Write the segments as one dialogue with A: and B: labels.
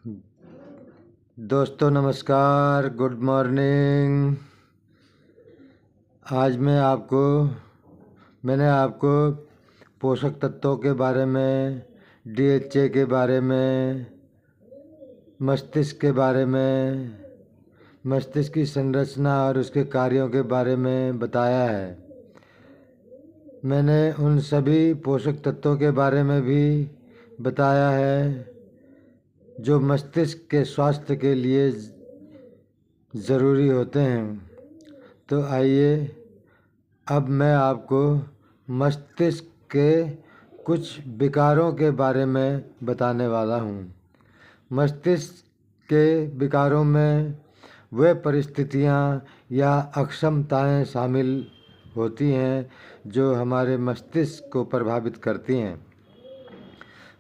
A: दोस्तों नमस्कार, good morning. आज मैंने आपको पोषक तत्वों के बारे में, डीएचए के बारे में, मस्तिष्क के बारे में, मस्तिष्क की संरचना और उसके कार्यों के बारे में बताया है। मैंने उन सभी पोषक तत्वों के बारे में भी बताया है जो मस्तिष्क के स्वास्थ्य के लिए ज़रूरी होते हैं। तो आइए अब मैं आपको मस्तिष्क के कुछ विकारों के बारे में बताने वाला हूँ। मस्तिष्क के विकारों में वे परिस्थितियाँ या अक्षमताएँ शामिल होती हैं जो हमारे मस्तिष्क को प्रभावित करती हैं।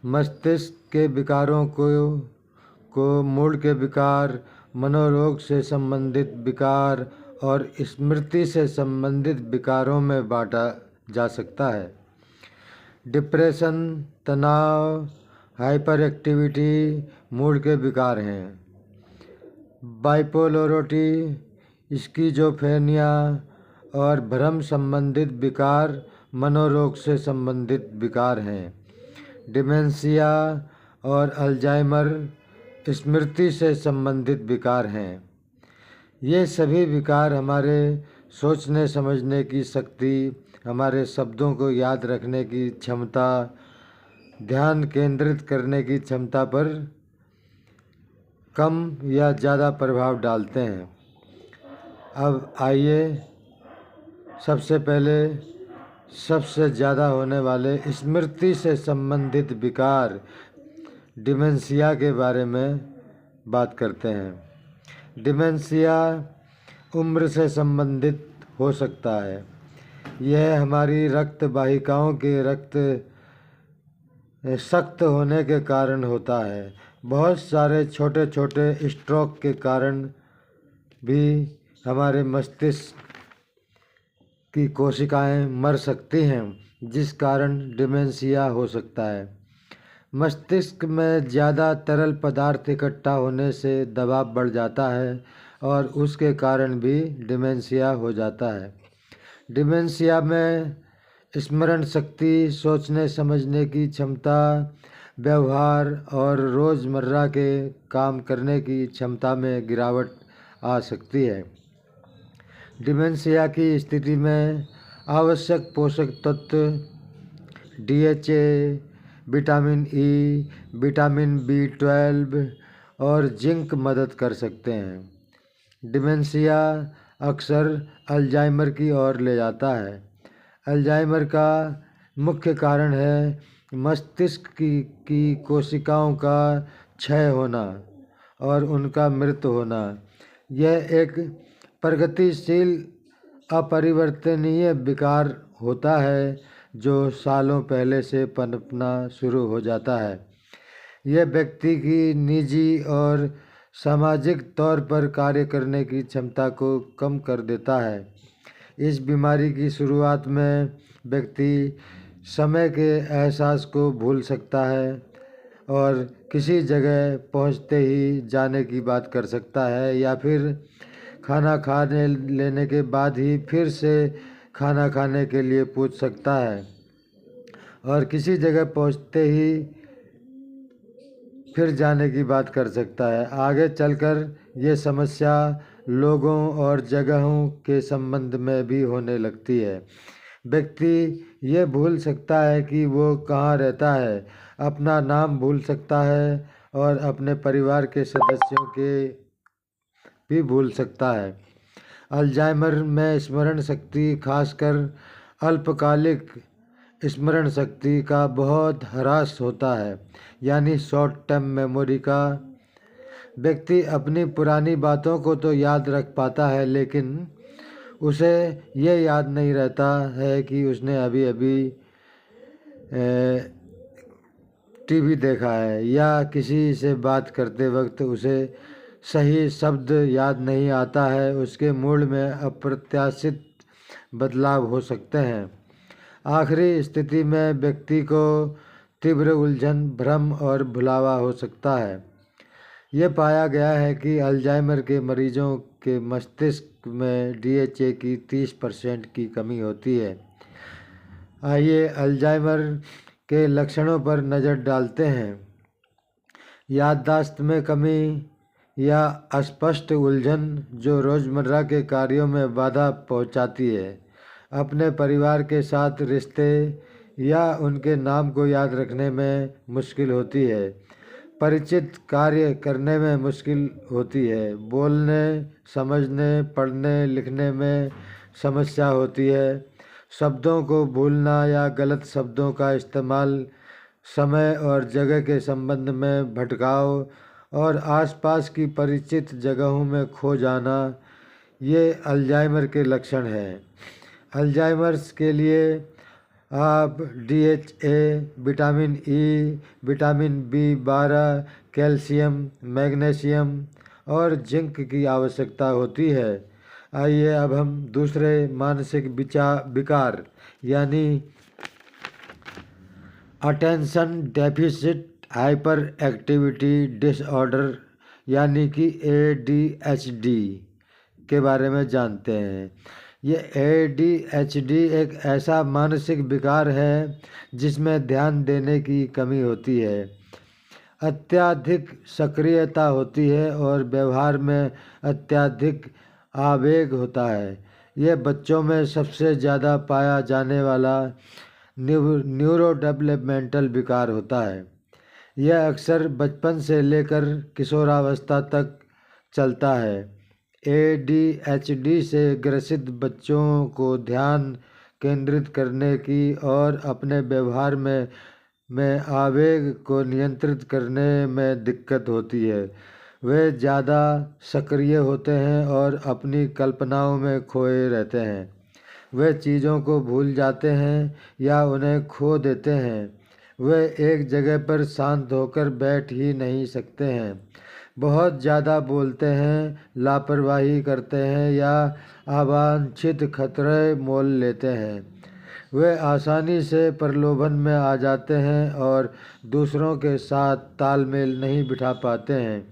A: मस्तिष्क के विकारों को मूड के विकार, मनोरोग से संबंधित विकार और स्मृति से संबंधित विकारों में बांटा जा सकता है। डिप्रेशन, तनाव, हाइपर एक्टिविटी मूड के विकार हैं। बाइपोलरिटी, स्किज़ोफ्रेनिया और भ्रम संबंधित विकार मनोरोग से संबंधित विकार हैं। डिमेंशिया और अल्जाइमर स्मृति से संबंधित विकार हैं। ये सभी विकार हमारे सोचने समझने की शक्ति, हमारे शब्दों को याद रखने की क्षमता, ध्यान केंद्रित करने की क्षमता पर कम या ज़्यादा प्रभाव डालते हैं। अब आइए सबसे पहले सबसे ज़्यादा होने वाले स्मृति से संबंधित विकार डिमेंशिया के बारे में बात करते हैं। डिमेंशिया उम्र से संबंधित हो सकता है। यह हमारी रक्त वाहिकाओं के सख्त होने के कारण होता है। बहुत सारे छोटे छोटे स्ट्रोक के कारण भी हमारे मस्तिष्क की कोशिकाएं मर सकती हैं, जिस कारण डिमेंशिया हो सकता है। मस्तिष्क में ज़्यादा तरल पदार्थ इकट्ठा होने से दबाव बढ़ जाता है और उसके कारण भी डिमेंशिया हो जाता है। डिमेंशिया में स्मरण शक्ति, सोचने समझने की क्षमता, व्यवहार और रोज़मर्रा के काम करने की क्षमता में गिरावट आ सकती है। डिमेंशिया की स्थिति में आवश्यक पोषक तत्व DHA, vitamin E, vitamin B12 और जिंक मदद कर सकते हैं। डिमेंशिया अक्सर अल्जाइमर की ओर ले जाता है। अल्जाइमर का मुख्य कारण है मस्तिष्क की कोशिकाओं का क्षय होना और उनका मृत होना। यह एक प्रगतिशील अपरिवर्तनीय विकार होता है जो सालों पहले से पनपना शुरू हो जाता है। यह व्यक्ति की निजी और सामाजिक तौर पर कार्य करने की क्षमता को कम कर देता है। इस बीमारी की शुरुआत में व्यक्ति समय के एहसास को भूल सकता है और किसी जगह पहुंचते ही जाने की बात कर सकता है या फिर खाना खाने लेने के बाद ही फिर से खाना खाने के लिए पूछ सकता है और किसी जगह पहुंचते ही फिर जाने की बात कर सकता है। आगे चलकर ये समस्या लोगों और जगहों के संबंध में भी होने लगती है। व्यक्ति ये भूल सकता है कि वो कहाँ रहता है, अपना नाम भूल सकता है और अपने परिवार के सदस्यों के भी भूल सकता है। अल्जाइमर में स्मरण शक्ति, खासकर अल्पकालिक स्मरण शक्ति का बहुत ह्रास होता है, यानी शॉर्ट टर्म मेमोरी का। व्यक्ति अपनी पुरानी बातों को तो याद रख पाता है, लेकिन उसे ये याद नहीं रहता है कि उसने अभी अभी टीवी देखा है, या किसी से बात करते वक्त उसे सही शब्द याद नहीं आता है। उसके मूड में अप्रत्याशित बदलाव हो सकते हैं। आखिरी स्थिति में व्यक्ति को तीव्र उलझन, भ्रम और भुलावा हो सकता है। ये पाया गया है कि अल्जाइमर के मरीजों के मस्तिष्क में डीएचए की 30% की कमी होती है। आइए अल्जाइमर के लक्षणों पर नज़र डालते हैं। याददाश्त में कमी या अस्पष्ट उलझन जो रोज़मर्रा के कार्यों में बाधा पहुंचाती है। अपने परिवार के साथ रिश्ते या उनके नाम को याद रखने में मुश्किल होती है। परिचित कार्य करने में मुश्किल होती है। बोलने, समझने, पढ़ने, लिखने में समस्या होती है। शब्दों को भूलना या गलत शब्दों का इस्तेमाल, समय और जगह के संबंध में भटकाव और आसपास की परिचित जगहों में खो जाना, ये अल्जाइमर के लक्षण हैं। अल्जाइमर्स के लिए आप DHA, vitamin E, vitamin B 12, calcium, magnesium और जिंक की आवश्यकता होती है। आइए अब हम दूसरे मानसिक विकार यानी attention deficit hyper activity disorder यानी कि ADHD के बारे में जानते हैं। ये ADHD एक ऐसा मानसिक विकार है जिसमें ध्यान देने की कमी होती है, अत्यधिक सक्रियता होती है और व्यवहार में अत्यधिक आवेग होता है। यह बच्चों में सबसे ज़्यादा पाया जाने वाला न्यूरो डेवलपमेंटल विकार होता है। यह अक्सर बचपन से लेकर किशोरावस्था तक चलता है। ADHD से ग्रसित बच्चों को ध्यान केंद्रित करने की और अपने व्यवहार में आवेग को नियंत्रित करने में दिक्कत होती है। वे ज़्यादा सक्रिय होते हैं और अपनी कल्पनाओं में खोए रहते हैं। वे चीज़ों को भूल जाते हैं या उन्हें खो देते हैं। वे एक जगह पर शांत होकर बैठ ही नहीं सकते हैं। बहुत ज़्यादा बोलते हैं, लापरवाही करते हैं या अवांछित खतरे मोल लेते हैं। वे आसानी से प्रलोभन में आ जाते हैं और दूसरों के साथ तालमेल नहीं बिठा पाते हैं।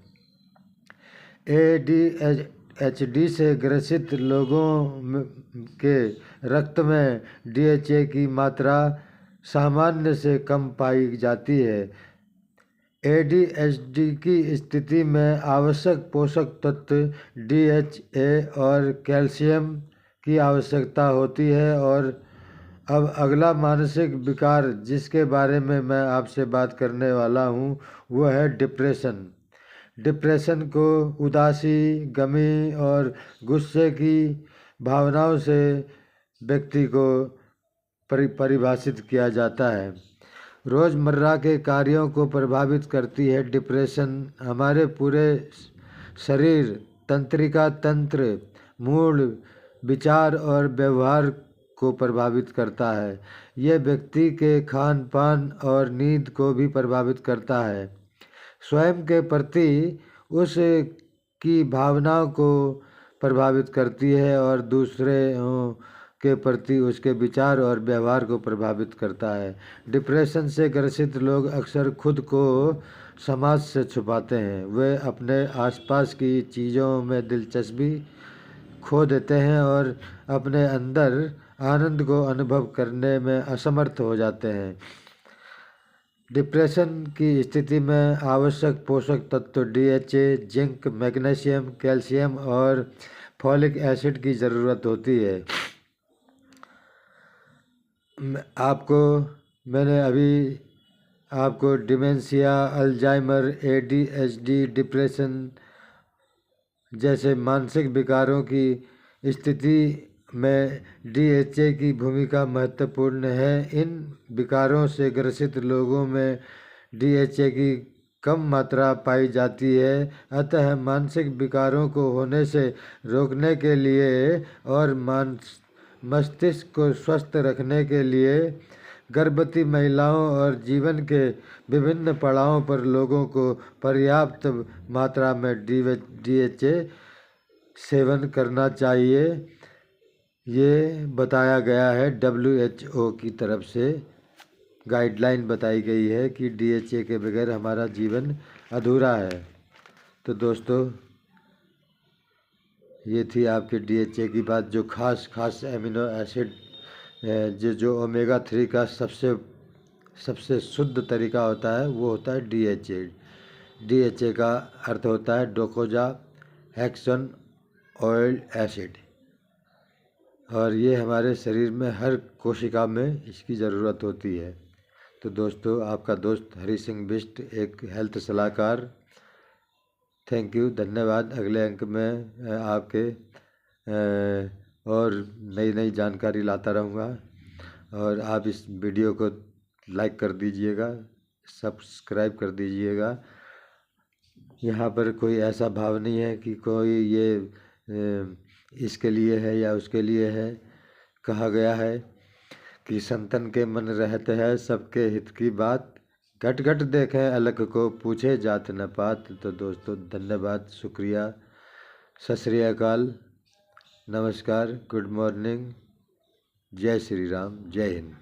A: ADHD से ग्रसित लोगों के रक्त में DHA की मात्रा सामान्य से कम पाई जाती है। ADHD की स्थिति में आवश्यक पोषक तत्व DHA और कैल्शियम की आवश्यकता होती है। और अब अगला मानसिक विकार जिसके बारे में मैं आपसे बात करने वाला हूँ वो है डिप्रेशन। डिप्रेशन को उदासी, गमी और गुस्से की भावनाओं से व्यक्ति को परिभाषित किया जाता है। रोज़मर्रा के कार्यों को प्रभावित करती है। डिप्रेशन हमारे पूरे शरीर, तंत्रिका तंत्र, मूड, विचार और व्यवहार को प्रभावित करता है। यह व्यक्ति के खान पान और नींद को भी प्रभावित करता है। स्वयं के प्रति उस की भावनाओं को प्रभावित करती है और दूसरों के प्रति उसके विचार और व्यवहार को प्रभावित करता है। डिप्रेशन से ग्रसित लोग अक्सर खुद को समाज से छुपाते हैं। वे अपने आसपास की चीज़ों में दिलचस्पी खो देते हैं और अपने अंदर आनंद को अनुभव करने में असमर्थ हो जाते हैं। डिप्रेशन की स्थिति में आवश्यक पोषक तत्व DHA, जिंक, मैग्नीशियम, कैल्शियम और फॉलिक एसिड की ज़रूरत होती है। मैंने अभी आपको डिमेंशिया, अल्जाइमर, ADHD, डिप्रेशन जैसे मानसिक विकारों की स्थिति में DHA की भूमिका महत्वपूर्ण है। इन विकारों से ग्रसित लोगों में DHA की कम मात्रा पाई जाती है। अतः मानसिक विकारों को होने से रोकने के लिए और मस्तिष्क को स्वस्थ रखने के लिए गर्भवती महिलाओं और जीवन के विभिन्न पड़ावों पर लोगों को पर्याप्त मात्रा में DHA सेवन करना चाहिए। ये बताया गया है, WHO की तरफ से गाइडलाइन बताई गई है कि DHA के बगैर हमारा जीवन अधूरा है। तो दोस्तों ये थी आपके DHA की बात। जो खास एमिनो एसिड जो ओमेगा 3 का सबसे शुद्ध तरीका होता है वो होता है DHA। DHA का अर्थ होता है डोकोजा हेक्सन ऑयल एसिड, और ये हमारे शरीर में हर कोशिका में इसकी ज़रूरत होती है। तो दोस्तों आपका दोस्त हरी सिंह बिष्ट, एक हेल्थ सलाहकार। थैंक यू, धन्यवाद। अगले अंक में आपके और नई जानकारी लाता रहूँगा, और आप इस वीडियो को लाइक कर दीजिएगा, सब्सक्राइब कर दीजिएगा। यहाँ पर कोई ऐसा भाव नहीं है कि कोई ये इसके लिए है या उसके लिए है। कहा गया है कि संतन के मन रहते हैं सबके हित की बात, घट घट देखें अलग को पूछे जात न पात। तो दोस्तों धन्यवाद, शुक्रिया, सत श्री अकाल, नमस्कार, गुड मॉर्निंग, जय श्री राम, जय हिंद।